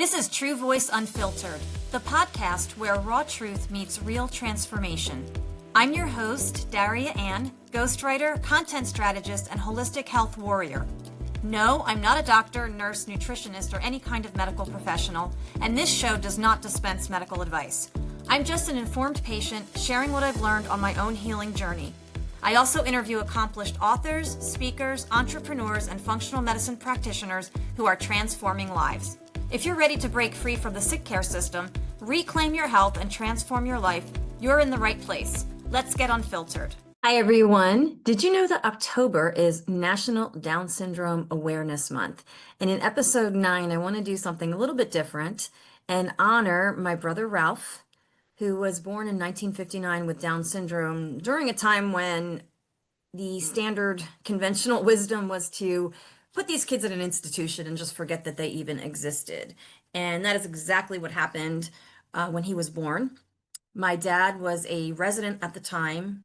This is True Voice Unfiltered, the podcast where raw truth meets real transformation. I'm your host, Daria Anne, ghostwriter, content strategist, and holistic health warrior. No, I'm not a doctor, nurse, nutritionist, or any kind of medical professional, and this show does not dispense medical advice. I'm just an informed patient sharing what I've learned on my own healing journey. I also interview accomplished authors, speakers, entrepreneurs, and functional medicine practitioners who are transforming lives. If you're ready to break free from the sick care system, reclaim your health, and transform your life, you're in the right place. Let's get unfiltered. Hi, everyone. Did you know that October is National Down Syndrome Awareness Month? And in episode 9, I want to do something a little bit different and honor my brother Ralph, who was born in 1959 with Down syndrome during a time when the standard conventional wisdom was to put these kids at an institution and just forget that they even existed. And that is exactly what happened when he was born. My dad was a resident at the time.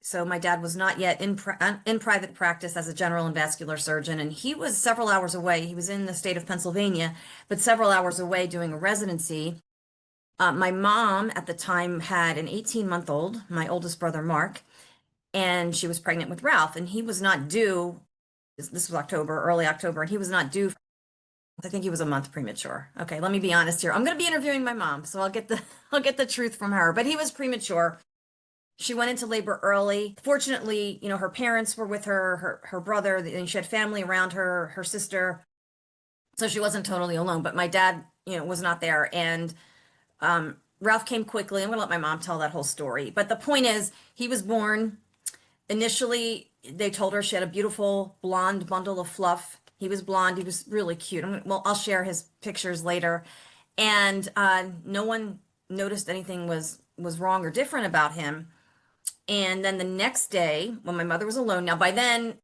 So my dad was not yet in private practice as a general and vascular surgeon, and he was several hours away. He was in the state of Pennsylvania, but several hours away doing a residency. My mom at the time had an 18-month-old, my oldest brother, Mark, and she was pregnant with Ralph, and he was not due. This was October, early October, and he was not due. I think he was a month premature. Okay, let me be honest here. I'm going to be interviewing my mom, so I'll get the truth from her. But he was premature. She went into labor early. Fortunately, her parents were with her, her brother, and she had family around her, her sister, so she wasn't totally alone. But my dad, was not there, and Ralph came quickly. I'm going to let my mom tell that whole story. But the point is, he was born. Initially, they told her she had a beautiful blonde bundle of fluff. He was blonde. He was really cute. I'll share his pictures later. And no one noticed anything was wrong or different about him. And then the next day, when my mother was alone, now by then,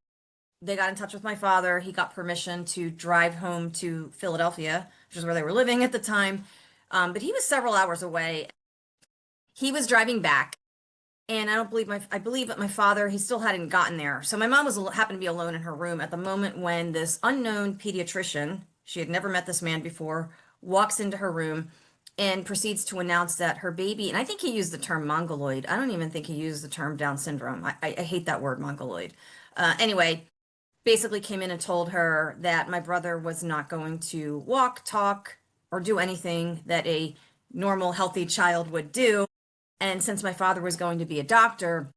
they got in touch with my father. He got permission to drive home to Philadelphia, which is where they were living at the time. But he was several hours away. He was driving back. And I believe that my father, he still hadn't gotten there. So my mom happened to be alone in her room at the moment when this unknown pediatrician, she had never met this man before, walks into her room and proceeds to announce that her baby, and I think he used the term mongoloid. I don't even think he used the term Down syndrome. I hate that word, mongoloid. Anyway, basically came in and told her that my brother was not going to walk, talk, or do anything that a normal, healthy child would do. And since my father was going to be a doctor,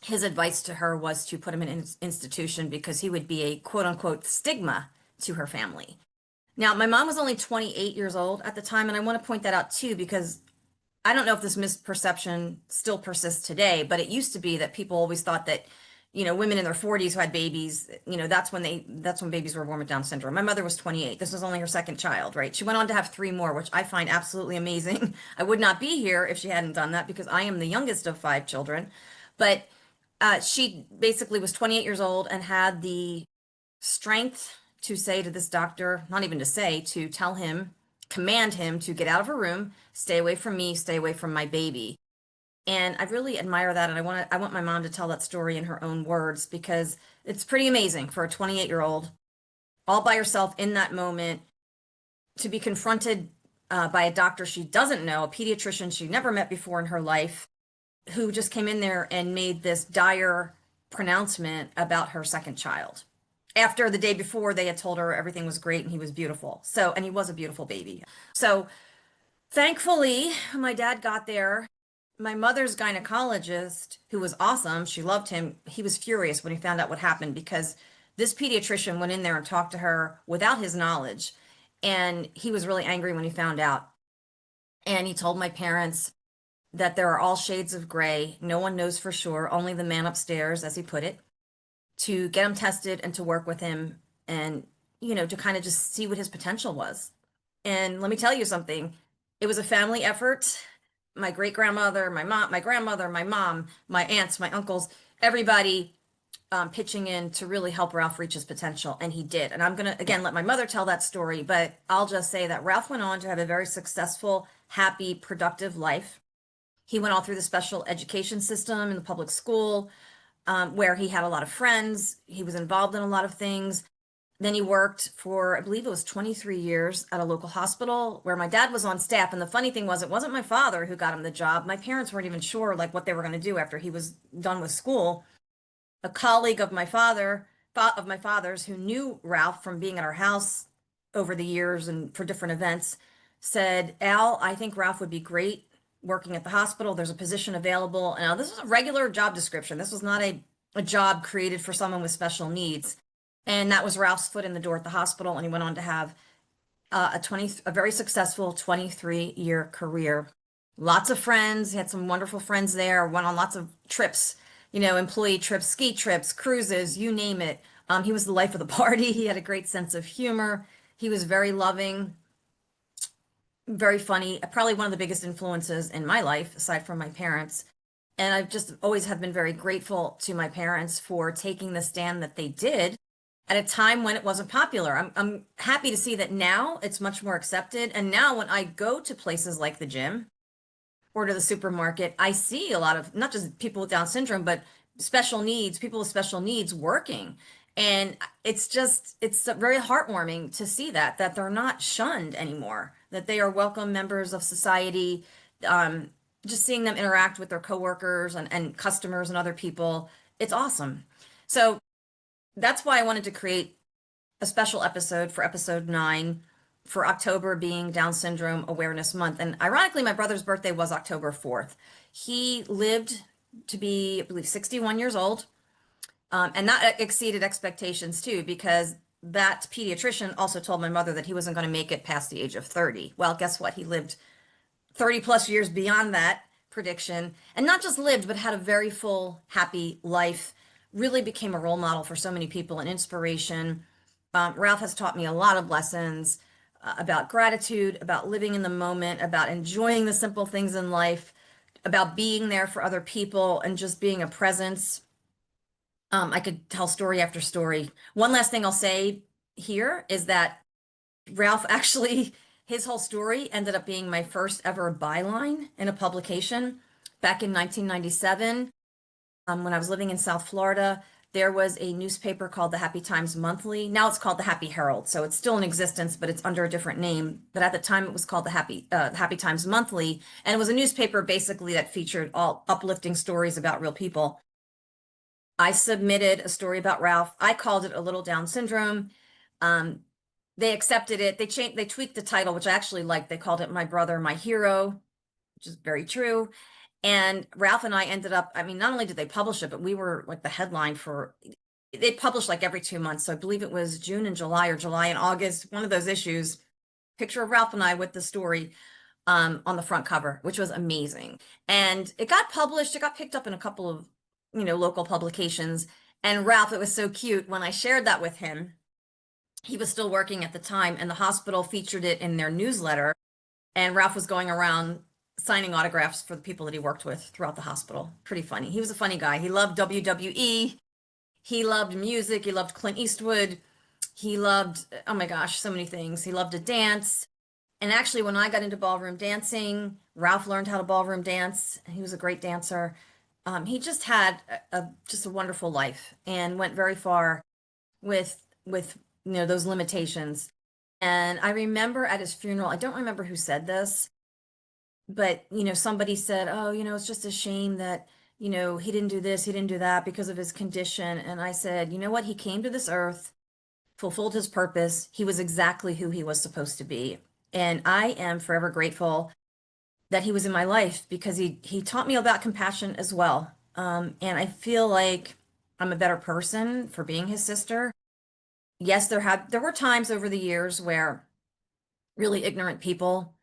his advice to her was to put him in an institution because he would be a quote unquote stigma to her family. Now, my mom was only 28 years old at the time, and I want to point that out too, because I don't know if this misperception still persists today, but it used to be that people always thought that, women in their 40s who had babies, that's when babies were born with Down syndrome. My mother was 28. This was only her second child, right? She went on to have 3 more, which I find absolutely amazing. I would not be here if she hadn't done that because I am the youngest of 5 children. But she basically was 28 years old and had the strength to say to this doctor, not even to say, to tell him, command him to get out of her room, stay away from me, stay away from my baby. And I really admire that, and I want my mom to tell that story in her own words because it's pretty amazing for a 28-year-old all by herself in that moment to be confronted by a doctor she doesn't know, a pediatrician she never met before in her life, who just came in there and made this dire pronouncement about her second child. After the day before, they had told her everything was great and he was beautiful. And he was a beautiful baby. So thankfully, my dad got there. My mother's gynecologist, who was awesome, she loved him, he was furious when he found out what happened because this pediatrician went in there and talked to her without his knowledge. And he was really angry when he found out. And he told my parents that there are all shades of gray. No one knows for sure, only the man upstairs, as he put it, to get him tested and to work with him and, to kind of just see what his potential was. And let me tell you something, it was a family effort. My great-grandmother, my mom, my grandmother, my mom, my aunts, my uncles, everybody pitching in to really help Ralph reach his potential, and he did. And I'm going to, again, let my mother tell that story, but I'll just say that Ralph went on to have a very successful, happy, productive life. He went all through the special education system in the public school, where he had a lot of friends. He was involved in a lot of things. Then he worked for, I believe it was 23 years at a local hospital where my dad was on staff. And the funny thing was, it wasn't my father who got him the job. My parents weren't even sure like what they were going to do after he was done with school. A colleague of my father's who knew Ralph from being at our house over the years and for different events said, Al, I think Ralph would be great working at the hospital. There's a position available. And now this was a regular job description. This was not a job created for someone with special needs. And that was Ralph's foot in the door at the hospital. And he went on to have a very successful 23-year career. Lots of friends. He had some wonderful friends there. Went on lots of trips, employee trips, ski trips, cruises, you name it. He was the life of the party. He had a great sense of humor. He was very loving, very funny. Probably one of the biggest influences in my life, aside from my parents. And I've just always have been very grateful to my parents for taking the stand that they did at a time when it wasn't popular. I'm happy to see that now it's much more accepted. And now when I go to places like the gym or to the supermarket, I see a lot of not just people with Down syndrome, but people with special needs working. And it's very heartwarming to see that they're not shunned anymore, that they are welcome members of society. Just seeing them interact with their coworkers and customers and other people, it's awesome. So that's why I wanted to create a special episode for episode 9 for October being Down Syndrome Awareness Month. And ironically, my brother's birthday was October 4th. He lived to be, I believe, 61 years old. And that exceeded expectations too, because that pediatrician also told my mother that he wasn't going to make it past the age of 30. Well, guess what? He lived 30 plus years beyond that prediction, and not just lived, but had a very full, happy life, really became a role model for so many people, an inspiration. Ralph has taught me a lot of lessons about gratitude, about living in the moment, about enjoying the simple things in life, about being there for other people, and just being a presence. I could tell story after story. One last thing I'll say here is that Ralph actually, his whole story ended up being my first ever byline in a publication back in 1997. When I was living in South Florida, there was a newspaper called the Happy Times Monthly. Now it's called the Happy Herald, so it's still in existence, but it's under a different name. But at the time, it was called the Happy Times Monthly, and it was a newspaper basically that featured all uplifting stories about real people. I submitted a story about Ralph. I called it A Little Down Syndrome. They accepted it. They tweaked the title, which I actually liked. They called it My Brother, My Hero, which is very true. And Ralph and I ended up, I mean, not only did they publish it, but we were like the headline for, they published like every 2 months. So I believe it was June and July, or July and August, one of those issues, picture of Ralph and I with the story on the front cover, which was amazing. And it got published, it got picked up in a couple of, local publications. And Ralph, it was so cute. When I shared that with him, he was still working at the time, and the hospital featured it in their newsletter. And Ralph was going around signing autographs for the people that he worked with throughout the hospital. Pretty funny. He was a funny guy. He loved WWE. He loved music. He loved Clint Eastwood. He loved, oh my gosh, so many things. He loved to dance. And actually, when I got into ballroom dancing, Ralph learned how to ballroom dance. He was a great dancer. He just had just a wonderful life and went very far with those limitations. And I remember at his funeral, I don't remember who said this, but somebody said, oh, it's just a shame that he didn't do this, he didn't do that because of his condition. And I said, you know what, he came to this earth, fulfilled his purpose. He was exactly who he was supposed to be. And I am forever grateful that he was in my life, because he taught me about compassion as well. And I feel like I'm a better person for being his sister. Yes, there were times over the years where really ignorant people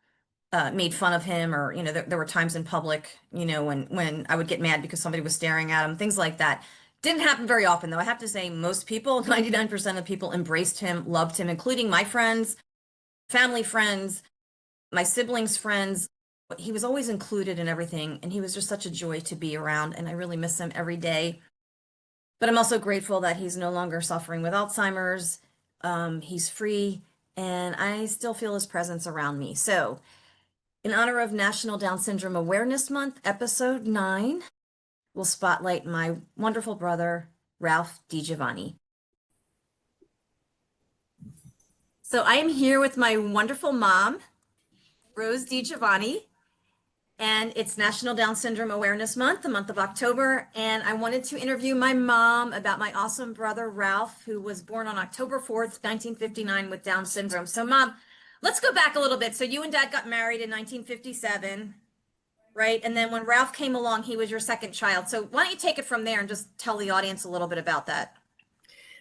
made fun of him, or there were times in public, when I would get mad because somebody was staring at him, things like that. Didn't happen very often, though. I have to say, most people, 99% of people, embraced him, loved him, including my friends, family friends, my siblings' friends. He was always included in everything, and he was just such a joy to be around, and I really miss him every day. But I'm also grateful that he's no longer suffering with Alzheimer's. He's free, and I still feel his presence around me. So, in honor of National Down Syndrome Awareness Month, episode 9 will spotlight my wonderful brother, Ralph DiGiovanni. So I am here with my wonderful mom, Ralph DiGiovanni, and it's National Down Syndrome Awareness Month, the month of October. And I wanted to interview my mom about my awesome brother, Ralph, who was born on October 4th, 1959 with Down syndrome. So Mom, let's go back a little bit. So you and Dad got married in 1957, right? And then when Ralph came along, he was your second child. So why don't you take it from there and just tell the audience a little bit about that?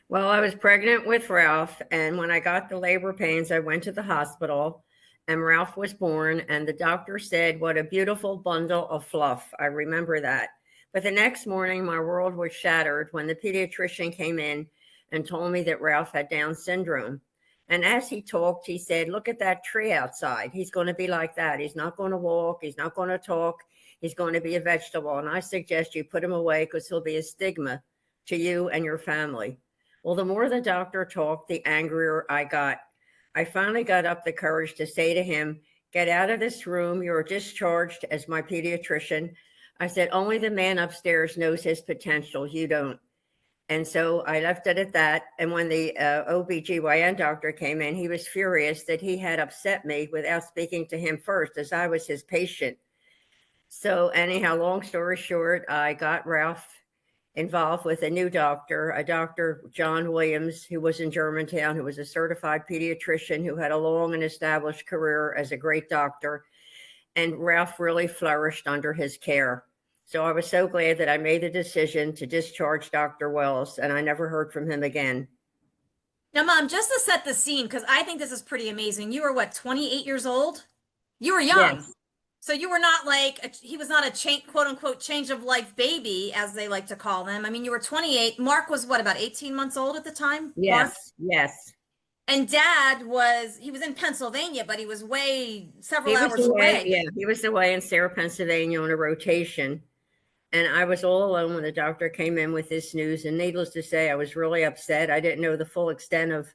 Well, I was pregnant with Ralph, and when I got the labor pains, I went to the hospital, and Ralph was born, and the doctor said, "What a beautiful bundle of fluff." I remember that. But the next morning, my world was shattered when the pediatrician came in and told me that Ralph had Down syndrome. And as he talked, he said, "Look at that tree outside. He's going to be like that. He's not going to walk. He's not going to talk. He's going to be a vegetable. And I suggest you put him away because he'll be a stigma to you and your family." Well, the more the doctor talked, the angrier I got. I finally got up the courage to say to him, "Get out of this room. You're discharged as my pediatrician." I said, "Only the man upstairs knows his potential. You don't." And so I left it at that. And when the OBGYN doctor came in, he was furious that he had upset me without speaking to him first, as I was his patient. So anyhow, long story short, I got Ralph involved with a new doctor, a Dr. John Williams, who was in Germantown, who was a certified pediatrician, who had a long and established career as a great doctor. And Ralph really flourished under his care. So I was so glad that I made the decision to discharge Dr. Wells, and I never heard from him again. Now, Mom, just to set the scene, because I think this is pretty amazing. You were what, 28 years old? You were young. Yes. So you were not like, he was not a quote unquote change of life baby, as they like to call them. I mean, you were 28. Mark was what, about 18 months old at the time? Yes. Mark? Yes. And Dad he was in Pennsylvania, but he was several He was hours away. Yeah, he was away in Sarah, Pennsylvania on a rotation. And I was all alone when the doctor came in with this news. And needless to say, I was really upset. I didn't know the full extent of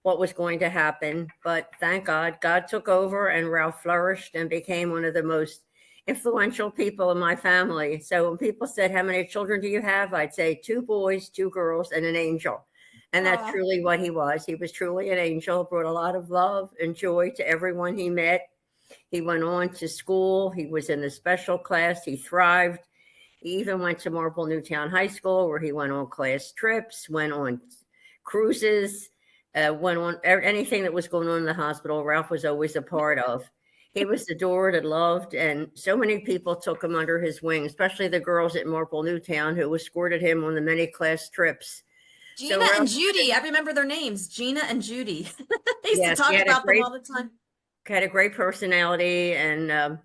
what was going to happen. But thank God, God took over and Ralph flourished and became one of the most influential people in my family. So when people said, "How many children do you have?" I'd say 2 boys, 2 girls, and an angel. And that's truly what he was. He was truly an angel, brought a lot of love and joy to everyone he met. He went on to school. He was in the special class. He thrived. He even went to Marple Newtown High School, where he went on class trips, went on cruises, went on anything that was going on in the hospital. Ralph was always a part of. He was adored and loved, and so many people took him under his wing, especially the girls at Marple Newtown who escorted him on the many class trips. Gina and Judy, I remember their names, Gina and Judy. They used to talk about them all the time. Had a great personality and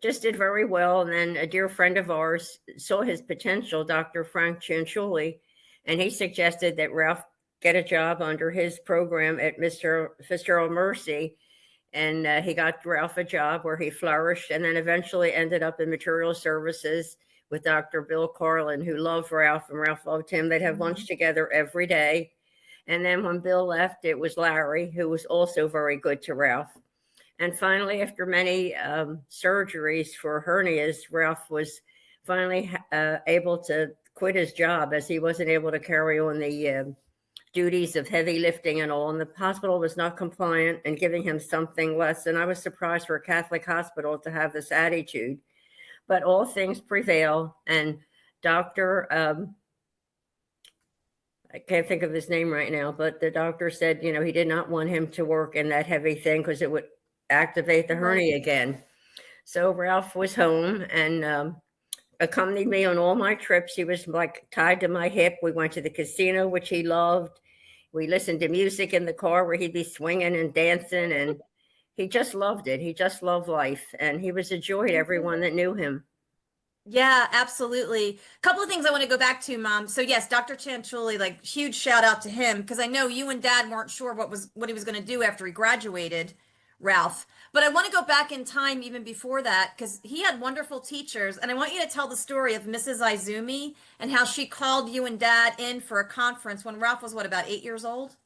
just did very well. And then a dear friend of ours saw his potential, Dr. Frank Cianciulli, and he suggested that Ralph get a job under his program at Mr. Fitzgerald Mercy. And he got Ralph a job where he flourished, and then eventually ended up in material services with Dr. Bill Carlin, who loved Ralph, and Ralph loved him. They'd have lunch together every day. And then when Bill left, it was Larry, who was also very good to Ralph. And finally, after many surgeries for hernias, Ralph was finally able to quit his job, as he wasn't able to carry on the duties of heavy lifting and all. And the hospital was not compliant and giving him something less. And I was surprised for a Catholic hospital to have this attitude. But all things prevail. And Dr. I can't think of his name right now, but the doctor said, he did not want him to work in that heavy thing because it would activate the hernia again. So Ralph was home and accompanied me on all my trips. He was like tied to my hip. We went to the casino, which he loved. We listened to music in the car where he'd be swinging and dancing, and he just loved it. He just loved life, and he was a joy to everyone that knew him. Yeah, absolutely. A couple of things I want to go back to, Mom. So yes, Dr. Cianciulli, like huge shout out to him, because I know you and Dad weren't sure what he was going to do after he graduated, Ralph. But I want to go back in time even before that, because he had wonderful teachers. And I want you to tell the story of Mrs. Izumi and how she called you and Dad in for a conference when Ralph was, what, about 8 years old?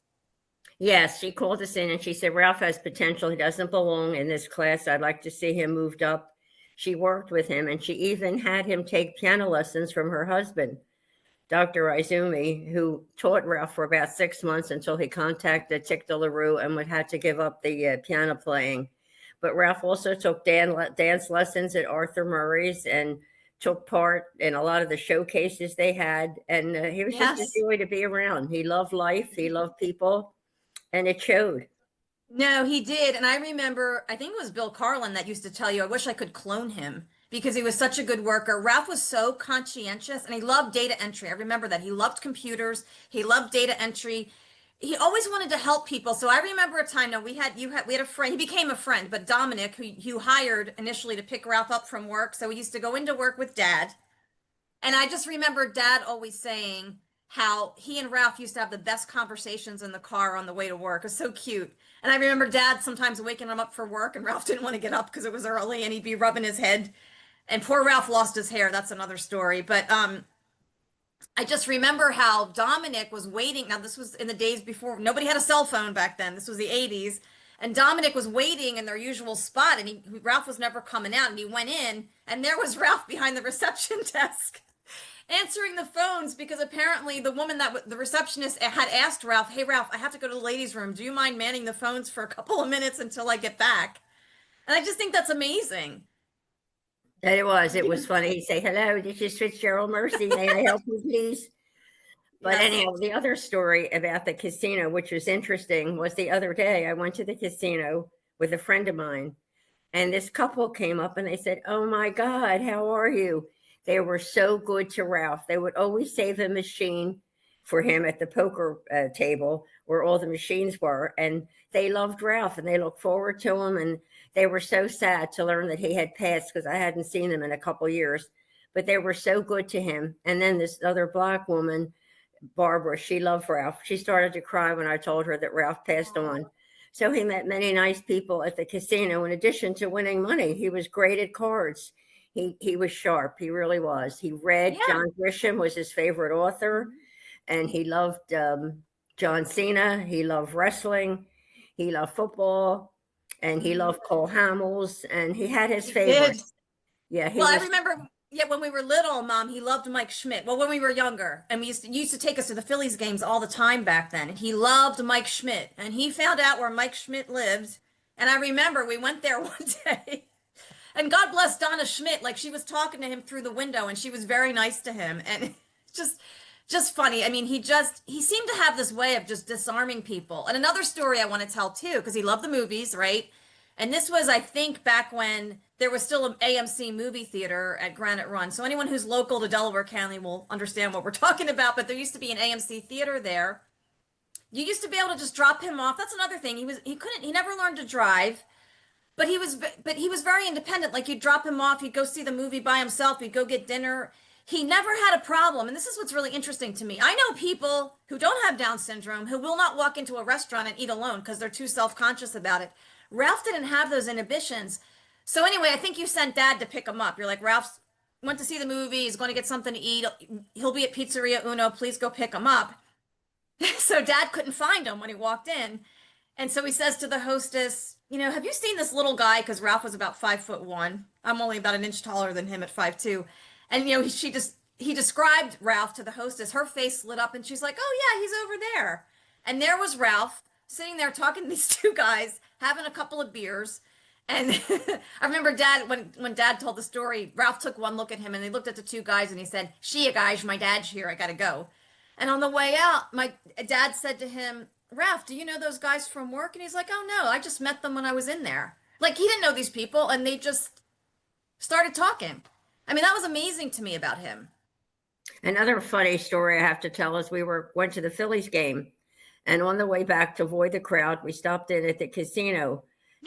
Yes, she called us in and she said, "Ralph has potential. He doesn't belong in this class. I'd like to see him moved up." She worked with him, and she even had him take piano lessons from her husband. Dr. Izumi, who taught Ralph for about 6 months until he contacted Tic de la Rue and would have to give up the piano playing. But Ralph also took dance lessons at Arthur Murray's and took part in a lot of the showcases they had. And he was just a Yes. joy to be around. He loved life, he loved people, and it showed. No, he did. And I remember, I think it was Bill Carlin that used to tell you, I wish I could clone him because he was such a good worker. Ralph was so conscientious and he loved data entry. I remember that. He loved computers, he loved data entry. He always wanted to help people. So I remember a time, now we had a friend, he became a friend, but Dominic, who you hired initially to pick Ralph up from work. So we used to go into work with Dad. And I just remember Dad always saying how he and Ralph used to have the best conversations in the car on the way to work. It was so cute. And I remember Dad sometimes waking him up for work, and Ralph didn't want to get up because it was early, and he'd be rubbing his head. And poor Ralph lost his hair. That's another story. But I just remember how Dominic was waiting. Now, this was in the days before nobody had a cell phone back then. This was the 80s. And Dominic was waiting in their usual spot, and Ralph was never coming out. And he went in, and there was Ralph behind the reception desk answering the phones because apparently the woman the receptionist had asked Ralph, "Hey Ralph, I have to go to the ladies' room. Do you mind manning the phones for a couple of minutes until I get back?" And I just think that's amazing. And it was funny. He'd say, "Hello, this is Fitzgerald Mercy. May I help you, please?" But Yes. anyhow, the other story about the casino, which was interesting, was the other day I went to the casino with a friend of mine, and this couple came up and they said, "Oh my God, how are you?" They were so good to Ralph. They would always save a machine for him at the poker table where all the machines were. And they loved Ralph and they looked forward to him. And they were so sad to learn that he had passed because I hadn't seen him in a couple years. But they were so good to him. And then this other Black woman, Barbara, she loved Ralph. She started to cry when I told her that Ralph passed on. So he met many nice people at the casino. In addition to winning money, he was great at cards. He was sharp. He really was. He read. Yeah. John Grisham was his favorite author, and he loved John Cena. He loved wrestling. He loved football, and he loved Cole Hamels. And he had his He did. favorites. Yeah, he Well, I was. remember, yeah, when we were little, Mom, he loved Mike Schmidt. Well, when we were younger, and we used to take us to the Phillies games all the time back then. And he loved Mike Schmidt, and he found out where Mike Schmidt lived. And I remember we went there one day, and God bless Donna Schmidt, like she was talking to him through the window, and she was very nice to him, and just just funny. I mean, he seemed to have this way of just disarming people. And another story I want to tell too, because he loved the movies, right? And this was, I think, back when there was still an AMC movie theater at Granite Run. So anyone who's local to Delaware County will understand what we're talking about. But there used to be an AMC theater there. You used to be able to just drop him off. That's another thing. He never learned to drive, but he was very independent. Like you'd drop him off, he'd go see the movie by himself, he'd go get dinner. He never had a problem. And this is what's really interesting to me. I know people who don't have Down syndrome who will not walk into a restaurant and eat alone because they're too self-conscious about it. Ralph didn't have those inhibitions. So anyway, I think you sent Dad to pick him up. You're like, Ralph went to see the movie. He's going to get something to eat. He'll be at Pizzeria Uno. Please go pick him up. So Dad couldn't find him when he walked in. And so he says to the hostess, have you seen this little guy? Because Ralph was about 5'1". I'm only about an inch taller than him at 5'2". And, he described Ralph to the hostess. Her face lit up and she's like, oh yeah, he's over there. And there was Ralph sitting there talking to these two guys, having a couple of beers. And I remember Dad, when Dad told the story, Ralph took one look at him and they looked at the two guys and he said, "Shia guys, my dad's here. I got to go." And on the way out, my dad said to him, "Ralph, do you know those guys from work?" And he's like, "Oh no, I just met them when I was in there." Like he didn't know these people and they just started talking. I mean, that was amazing to me about him. Another funny story I have to tell is went to the Phillies game, and on the way back to avoid the crowd, we stopped in at the casino.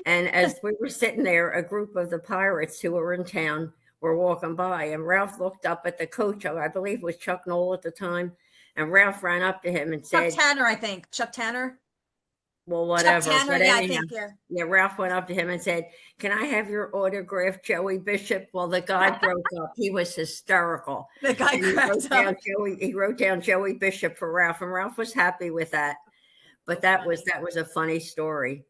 And as we were sitting there, a group of the Pirates who were in town were walking by, and Ralph looked up at the coach, I believe it was Chuck Noll at the time, and Ralph ran up to him and said, Chuck Tanner, I think. Chuck Tanner? well, whatever. Chuck Tanner, But yeah, I anyhow, think, yeah. yeah, Ralph went up to him and said, "Can I have your autograph, Joey Bishop?" Well, the guy broke up. He was hysterical. The guy And cracked up. He wrote down Joey Bishop for Ralph, and Ralph was happy with that. But that was a funny story.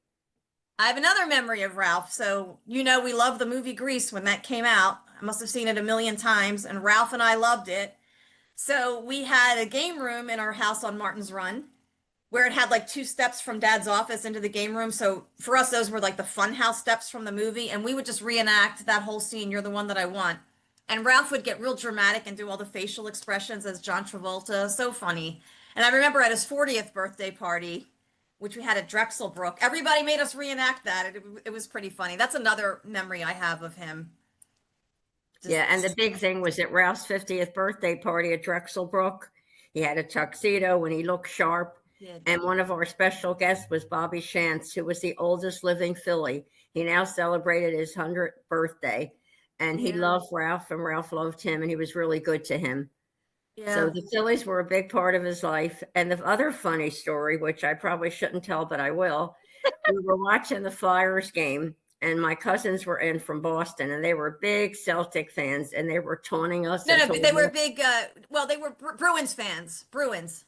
I have another memory of Ralph. So, we loved the movie Grease when that came out. I must have seen it a million times, and Ralph and I loved it. So we had a game room in our house on Martin's Run where it had like two steps from Dad's office into the game room. So for us, those were like the fun house steps from the movie. And we would just reenact that whole scene. You're the one that I want. And Ralph would get real dramatic and do all the facial expressions as John Travolta. So funny. And I remember at his 40th birthday party, which we had at Drexelbrook, everybody made us reenact that. It was pretty funny. That's another memory I have of him. Yeah, and the Just, big thing was at Ralph's 50th birthday party at Drexelbrook. He had a tuxedo and he looked sharp. did. And one of our special guests was Bobby Shantz, who was the oldest living Philly. He now celebrated his 100th birthday, and he Yeah. loved Ralph, and Ralph loved him, and he was really good to him. So Yeah. the Phillies were a big part of his life. And the other funny story, which I probably shouldn't tell, but I will, we were watching the Flyers game, and my cousins were in from Boston, and they were big Celtic fans, and they were taunting us. No, And no, they were big, well, they were Bruins fans. Bruins.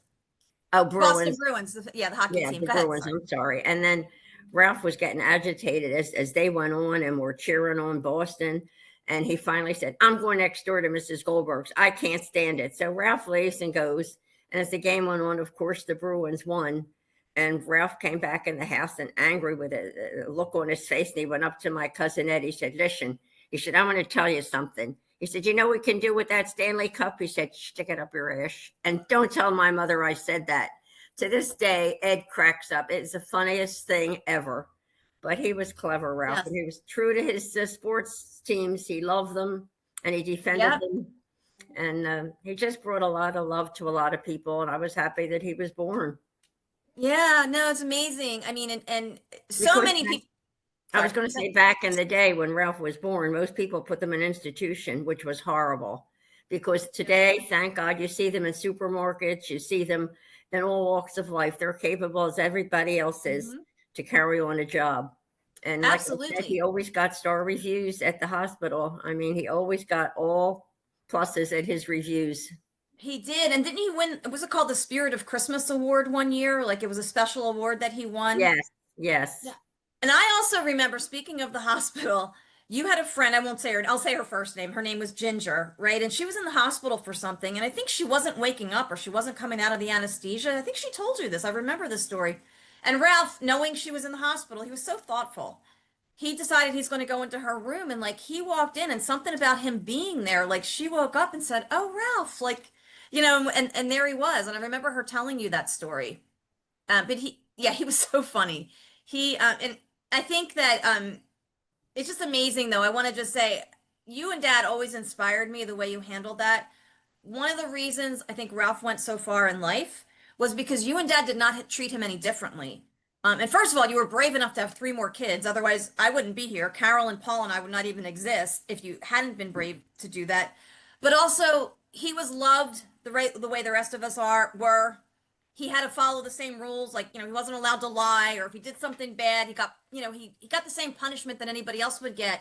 oh, Boston Bruins. Bruins. Yeah, the hockey Yeah, team. the Go ahead. Bruins. Sorry. I'm sorry. And then Ralph was getting agitated as they went on and were cheering on Boston. And he finally said, I'm going next door to Mrs. Goldberg's. I can't stand it. So Ralph leaves and goes. And as the game went on, of course, the Bruins won. And Ralph came back in the house and angry with a look on his face. And he went up to my cousin Ed. He said, listen, he said, I want to tell you something. He said, you know what we can do with that Stanley Cup? He said, stick it up your ass. And don't tell my mother I said that. To this day, Ed cracks up. It's the funniest thing ever. But he was clever, Ralph, Yes. and he was true to his sports teams. He loved them, and he defended Yep. them. And he just brought a lot of love to a lot of people, and I was happy that he was born. Yeah, no, it's amazing. I mean, and so Because many people. I was going to say back in the day when Ralph was born, most people put them in an institution, which was horrible. Because today, thank God, you see them in supermarkets, you see them in all walks of life. They're capable as everybody else is to carry on a job. And like I said, Absolutely. he always got star reviews at the hospital. I mean, he always got all pluses at his reviews. He did. And didn't he win? Was it called the Spirit of Christmas Award one year? Like it was a special award that he won? Yes, yes. Yeah. And I also remember, speaking of the hospital, you had a friend, I won't say her, I'll say her first name. Her name was Ginger, right? And she was in the hospital for something. And I think she wasn't waking up or she wasn't coming out of the anesthesia. I think she told you this. I remember this story. And Ralph, knowing she was in the hospital, he was so thoughtful. He decided he's going to go into her room and like he walked in and something about him being there, like she woke up and said, "Oh, Ralph," like, and there he was. And I remember her telling you that story. But he was so funny. And I think that it's just amazing though. I want to just say you and Dad always inspired me the way you handled that. One of the reasons I think Ralph went so far in life was because you and Dad did not treat him any differently. And first of all, you were brave enough to have three more kids. Otherwise, I wouldn't be here. Carol and Paul and I would not even exist if you hadn't been brave to do that. But also, he was loved the way the rest of us were. He had to follow the same rules. Like, he wasn't allowed to lie, or if he did something bad, he got, he got the same punishment that anybody else would get.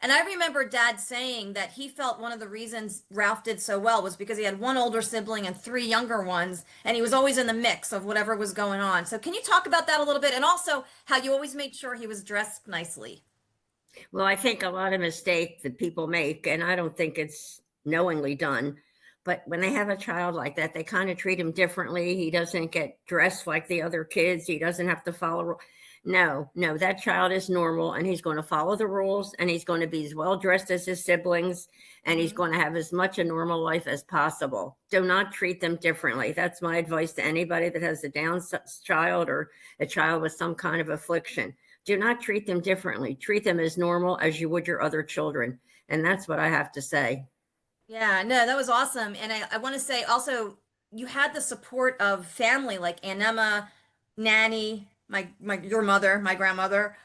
And I remember Dad saying that he felt one of the reasons Ralph did so well was because he had one older sibling and three younger ones, and he was always in the mix of whatever was going on. So can you talk about that a little bit? And also how you always made sure he was dressed nicely. Well, I think a lot of mistakes that people make, and I don't think it's knowingly done, but when they have a child like that, they kind of treat him differently. He doesn't get dressed like the other kids. He doesn't have to follow. No, that child is normal, and he's going to follow the rules, and he's going to be as well dressed as his siblings, and he's going to have as much a normal life as possible. Do not treat them differently. That's my advice to anybody that has a Down child or a child with some kind of affliction. Do not treat them differently. Treat them as normal as you would your other children. And that's what I have to say. Yeah, no, that was awesome. And I want to say also, you had the support of family like Aunt Emma, Nanny, your mother, my grandmother,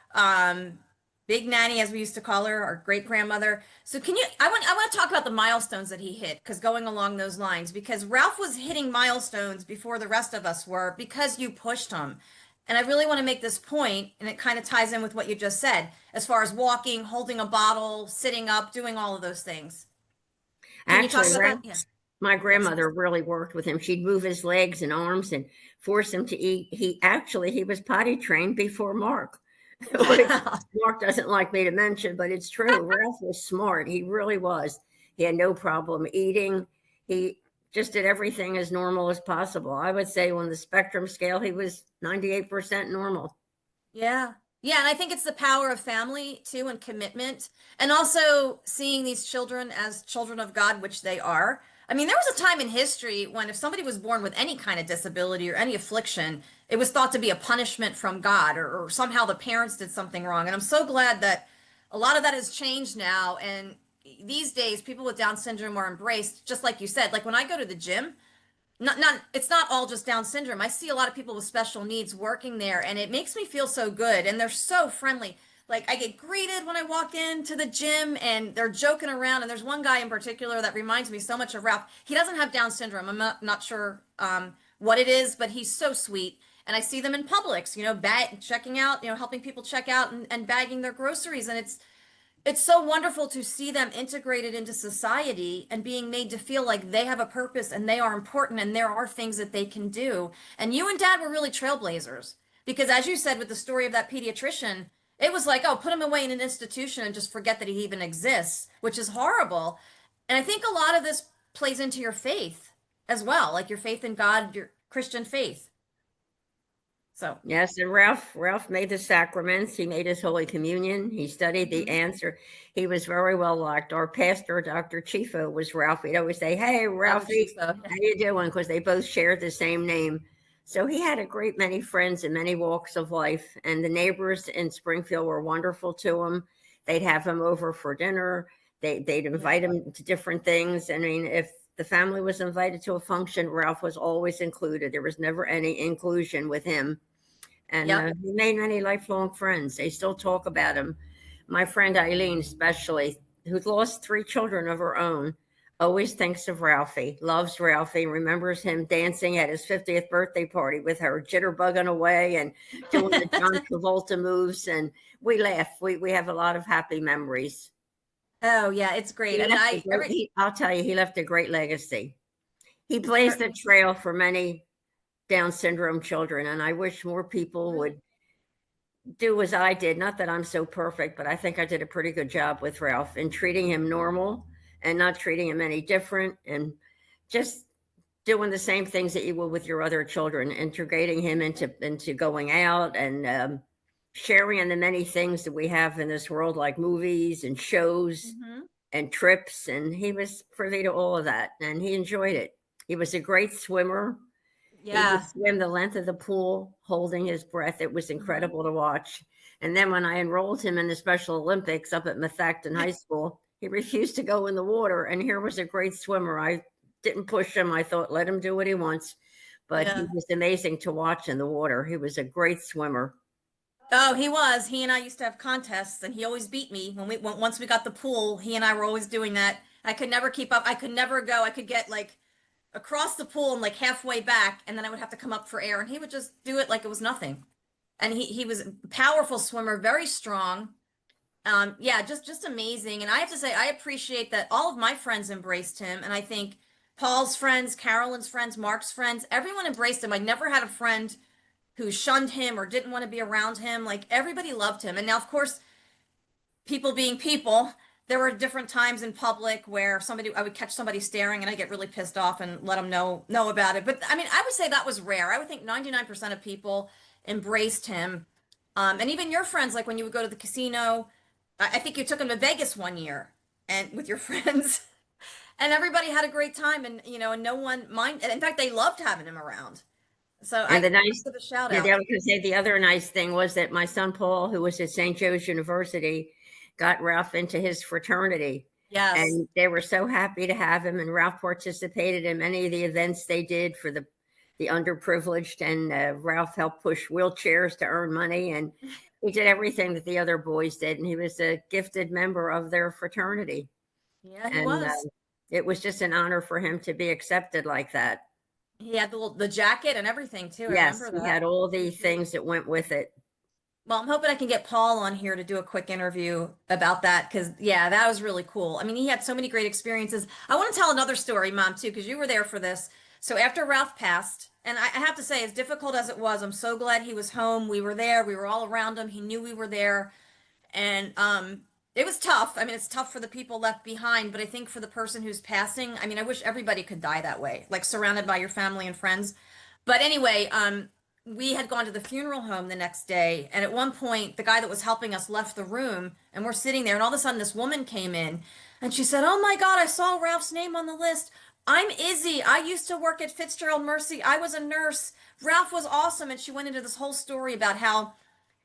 Big Nanny, as we used to call her, our great grandmother. So I want to talk about the milestones that he hit, because going along those lines, because Ralph was hitting milestones before the rest of us were because you pushed him. And I really want to make this point, and it kind of ties in with what you just said, as far as walking, holding a bottle, sitting up, doing all of those things. Can you talk Actually, about that? Yeah. my grandmother really worked with him. She'd move his legs and arms and force him to eat. He was potty trained before Mark. Mark doesn't like me to mention, but it's true. Ralph was smart. He really was. He had no problem eating. He just did everything as normal as possible. I would say on the spectrum scale, he was 98% normal. Yeah. Yeah, and I think it's the power of family too and commitment and also seeing these children as children of God, which they are. I mean, there was a time in history when if somebody was born with any kind of disability or any affliction, it was thought to be a punishment from God or somehow the parents did something wrong. And I'm so glad that a lot of that has changed now. And these days, people with Down syndrome are embraced, just like you said. Like when I go to the gym, not it's not all just Down syndrome. I see a lot of people with special needs working there and it makes me feel so good and they're so friendly. Like I get greeted when I walk into the gym and they're joking around and there's one guy in particular that reminds me so much of Ralph. He doesn't have Down syndrome. I'm not sure what it is, but he's so sweet. And I see them in Publix, checking out, helping people check out and bagging their groceries. And it's so wonderful to see them integrated into society and being made to feel like they have a purpose and they are important and there are things that they can do. And you and Dad were really trailblazers because, as you said with the story of that pediatrician, it was like, oh, put him away in an institution and just forget that he even exists, which is horrible. And I think a lot of this plays into your faith as well, like your faith in God, your Christian faith. So, Yes, and Ralph made the sacraments. He made his Holy Communion. He studied the answer. He was very well liked. Our pastor, Dr. Chifo, was Ralph. He'd always say, "Hey, Ralphie, so, how you doing?" Because they both shared the same name. So he had a great many friends in many walks of life, and the neighbors in Springfield were wonderful to him. They'd have him over for dinner. They'd invite him to different things. I mean, if the family was invited to a function, Ralph was always included. There was never any inclusion with him. And yep. he made many lifelong friends. They still talk about him. My friend Eileen, especially, who's lost 3 children of her own, always thinks of Ralphie, loves Ralphie, remembers him dancing at his 50th birthday party with her, jitterbugging away and doing the John Travolta moves. And we laugh. We have a lot of happy memories. Oh, yeah, it's great. He I mean, left a I'll tell you, he left a great legacy. He blazed the trail for many Down syndrome children, and I wish more people would do as I did. Not that I'm so perfect, but I think I did a pretty good job with Ralph in treating him normal and not treating him any different, and just doing the same things that you would with your other children, integrating him into going out and sharing in the many things that we have in this world, like movies and shows and trips. And he was privy to all of that, and he enjoyed it. He was a great swimmer. He would swim the length of the pool, holding his breath. It was incredible to watch. And then when I enrolled him in the Special Olympics up at Methacton High School, he refused to go in the water. And here was a great swimmer. I didn't push him. I thought, let him do what he wants. But he was amazing to watch in the water. He was a great swimmer. Oh, he was. He and I used to have contests, and he always beat me once we got the pool. He and I were always doing that. I could never keep up. I could never go. I could get like across the pool and like halfway back, and then I would have to come up for air, and he would just do it like it was nothing. And he was a powerful swimmer, very strong. Yeah, just amazing. And I have to say, I appreciate that all of my friends embraced him, and I think Paul's friends, Carolyn's friends, Mark's friends, everyone embraced him. I never had a friend who shunned him or didn't want to be around him. Like everybody loved him. And now, of course, people being people, there were different times in public where I would catch somebody staring and I get really pissed off and let them know about it. But I mean, I would say that was rare. I would think 99% of people embraced him. And even your friends, like when you would go to the casino, I think you took him to Vegas one year and with your friends and everybody had a great time and, and no one minded. In fact, they loved having him around. So And I give a shout out. I was going to say the other nice thing was that my son Paul, who was at St. Joe's University, got Ralph into his fraternity. Yes. And they were so happy to have him. And Ralph participated in many of the events they did for the underprivileged. And Ralph helped push wheelchairs to earn money. And he did everything that the other boys did. And he was a gifted member of their fraternity. Yeah, he was. It was just an honor for him to be accepted like that. He had the jacket and everything too. Yes, I remember that. He had all the things that went with it. Well, I'm hoping I can get Paul on here to do a quick interview about that because, yeah, that was really cool. I mean, he had so many great experiences. I want to tell another story, Mom, too, because you were there for this. So after Ralph passed, and I have to say, as difficult as it was, I'm so glad he was home. We were there. We were all around him. He knew we were there. And It was tough. I mean, it's tough for the people left behind, but I think for the person who's passing, I mean, I wish everybody could die that way, like surrounded by your family and friends. But anyway, we had gone to the funeral home the next day, and at one point, the guy that was helping us left the room, and we're sitting there, and all of a sudden, this woman came in, and she said, "Oh my God, I saw Ralph's name on the list. I'm Izzy. I used to work at Fitzgerald Mercy. I was a nurse. Ralph was awesome." And she went into this whole story about how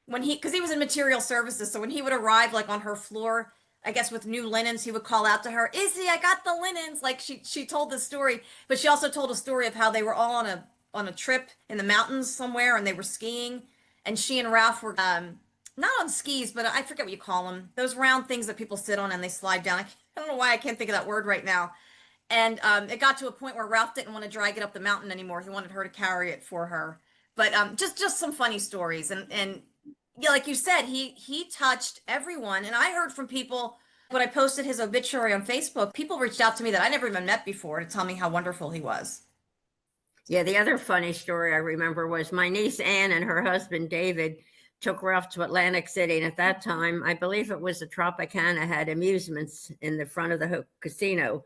when he, because he was in material services, so when he would arrive like on her floor, I guess with new linens, he would call out to her, "Izzy, I got the linens." Like she told the story, but she also told a story of how they were all on a trip in the mountains somewhere, and they were skiing, and she and Ralph were not on skis, but I forget what you call them, those round things that people sit on and they slide down. I don't know why I can't think of that word right now. And it got to a point where Ralph didn't want to drag it up the mountain anymore. He wanted her to carry it for her. But just some funny stories, and yeah, like you said, he touched everyone. And I heard from people when I posted his obituary on Facebook. People reached out to me that I never even met before to tell me how wonderful he was. Yeah, the other funny story I remember was my niece Anne and her husband David took Ralph to Atlantic City. And at that time, I believe it was the Tropicana had amusements in the front of the casino.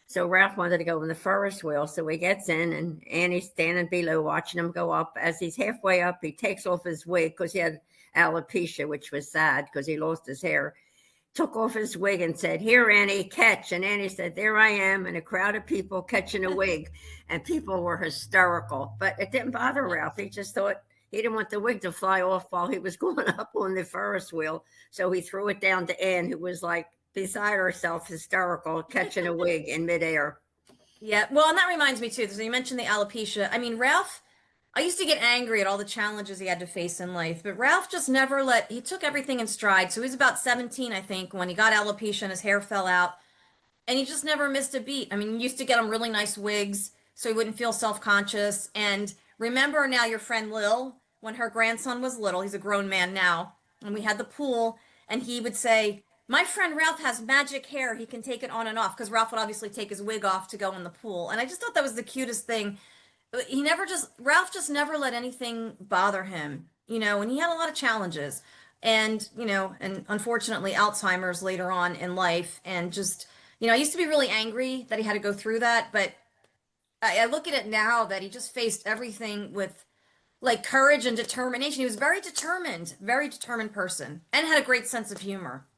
So Ralph wanted to go on the Ferris wheel. So he gets in and Annie's standing below watching him go up. As he's halfway up, he takes off his wig because he had alopecia, which was sad because he lost his hair. Took off his wig and said, "Here, Annie, catch." And Annie said, "There I am," and a crowd of people catching a wig. And people were hysterical. But it didn't bother Ralph. He just thought he didn't want the wig to fly off while he was going up on the Ferris wheel. So he threw it down to Anne, who was like beside herself, hysterical, catching a wig in midair. Yeah, well, and that reminds me too. So you mentioned the alopecia. I mean, Ralph, I used to get angry at all the challenges he had to face in life, but Ralph just never he took everything in stride. So he was about 17, I think, when he got alopecia and his hair fell out, and he just never missed a beat. I mean, you used to get him really nice wigs so he wouldn't feel self-conscious. And remember now your friend Lil, when her grandson was little, he's a grown man now, and we had the pool, and he would say, "My friend Ralph has magic hair. He can take it on and off," because Ralph would obviously take his wig off to go in the pool. And I just thought that was the cutest thing. Ralph just never let anything bother him, and he had a lot of challenges. And, and unfortunately, Alzheimer's later on in life. And just, I used to be really angry that he had to go through that. But I look at it now that he just faced everything with like courage and determination. He was very determined person, and had a great sense of humor.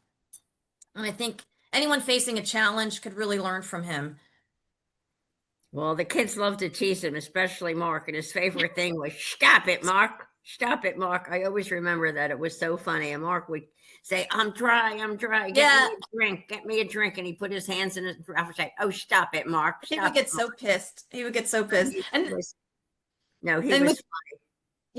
And I think anyone facing a challenge could really learn from him. Well, the kids loved to tease him, especially Mark. And his favorite thing was, "Stop it, Mark. Stop it, Mark." I always remember that. It was so funny. And Mark would say, "I'm dry. I'm dry. Get Yeah, me a drink. Get me a drink." And he put his hands in his mouth and say, "Oh, stop it, Mark. he would Stop it, get so Mark." pissed. He would get so But pissed. And he and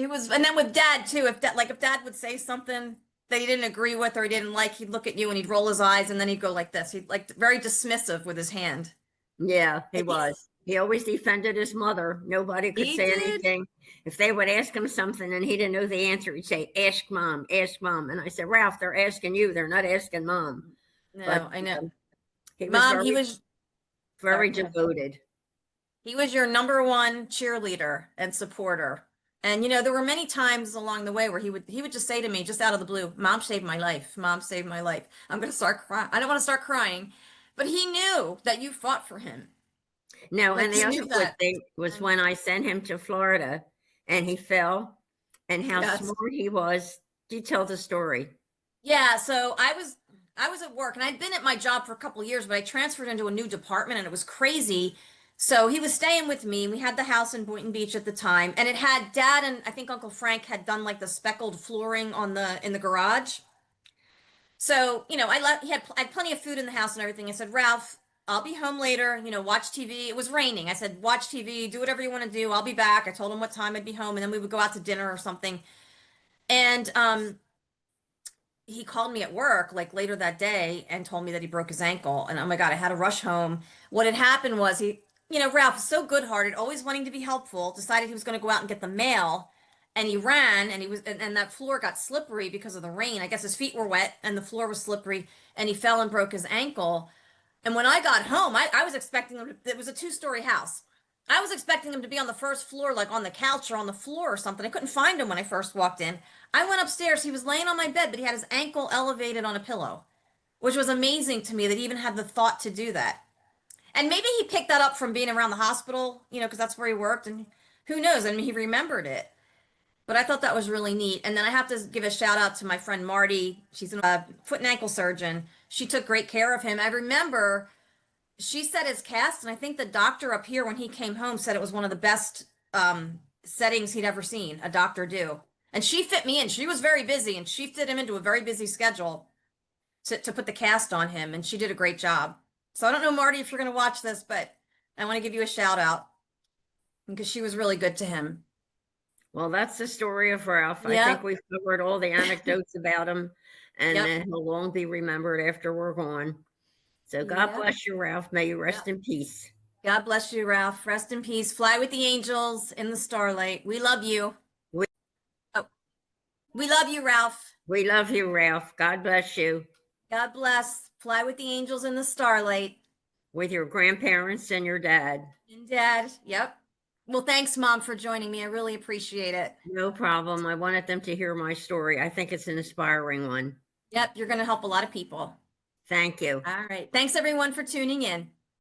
was with and then with Dad too. If Dad would say something that he didn't agree with or he didn't like, he'd look at you and he'd roll his eyes and then he'd go like this. He'd like very dismissive with his hand. Yeah, he was. He always defended his mother. Nobody could He say did. anything. If they would ask him something and he didn't know the answer, he'd say, "Ask mom, ask mom." And I said, "Ralph, they're asking you. They're not asking mom." But No, I know. he was Mom, very, sorry, very go ahead. devoted. He was your number one cheerleader and supporter. And there were many times along the way where he would just say to me, just out of the blue, "Mom saved my life. Mom saved my life." I'm gonna start crying. I don't want to start crying, but he knew that you fought for him. No, Like and the he other knew good that. thing was And when I sent him to Florida and he fell and how yes. smart he was. Do you tell the story? Yeah, so I was at work and I'd been at my job for a couple of years, but I transferred into a new department and it was crazy. So he was staying with me. We had the house in Boynton Beach at the time, and it had Dad and I think Uncle Frank had done like the speckled flooring in the garage. So, I had plenty of food in the house and everything. I said, "Ralph, I'll be home later, watch TV." It was raining. I said, "Watch TV, do whatever you want to do. I'll be back." I told him what time I'd be home, and then we would go out to dinner or something. And he called me at work like later that day and told me that he broke his ankle. And oh my God, I had to rush home. What had happened was Ralph is so good-hearted, always wanting to be helpful, decided he was going to go out and get the mail. And he ran, and and that floor got slippery because of the rain. I guess his feet were wet and the floor was slippery, and he fell and broke his ankle. And when I got home, I was expecting him it was a two-story house. I was expecting him to be on the first floor, like on the couch or on the floor or something. I couldn't find him when I first walked in. I went upstairs. He was laying on my bed, but he had his ankle elevated on a pillow. which was amazing to me that he even had the thought to do that. And maybe he picked that up from being around the hospital, because that's where he worked, and who knows? I mean, he remembered it. But I thought that was really neat. And then I have to give a shout out to my friend Marty. She's a foot and ankle surgeon. She took great care of him. I remember she set his cast, and I think the doctor up here, when he came home, said it was one of the best settings he'd ever seen a doctor do. And she fit me in. She was very busy, and she fit him into a very busy schedule to put the cast on him, and she did a great job. So I don't know, Marty, if you're going to watch this, but I want to give you a shout out because she was really good to him. Well, that's the story of Ralph. Yep. I think we've covered all the anecdotes about him, and Yep. he'll long be remembered after we're gone. So God Yep. bless you, Ralph. May you rest in peace. God bless you, Ralph. Rest in peace. Fly with the angels in the starlight. We love you. We love you, Ralph. We love you, Ralph. God bless you. God bless. Fly with the angels in the starlight. With your grandparents and your dad. And Dad. Yep. Well, thanks, Mom, for joining me. I really appreciate it. No problem. I wanted them to hear my story. I think it's an inspiring one. Yep. You're going to help a lot of people. Thank you. All right. Thanks, everyone, for tuning in.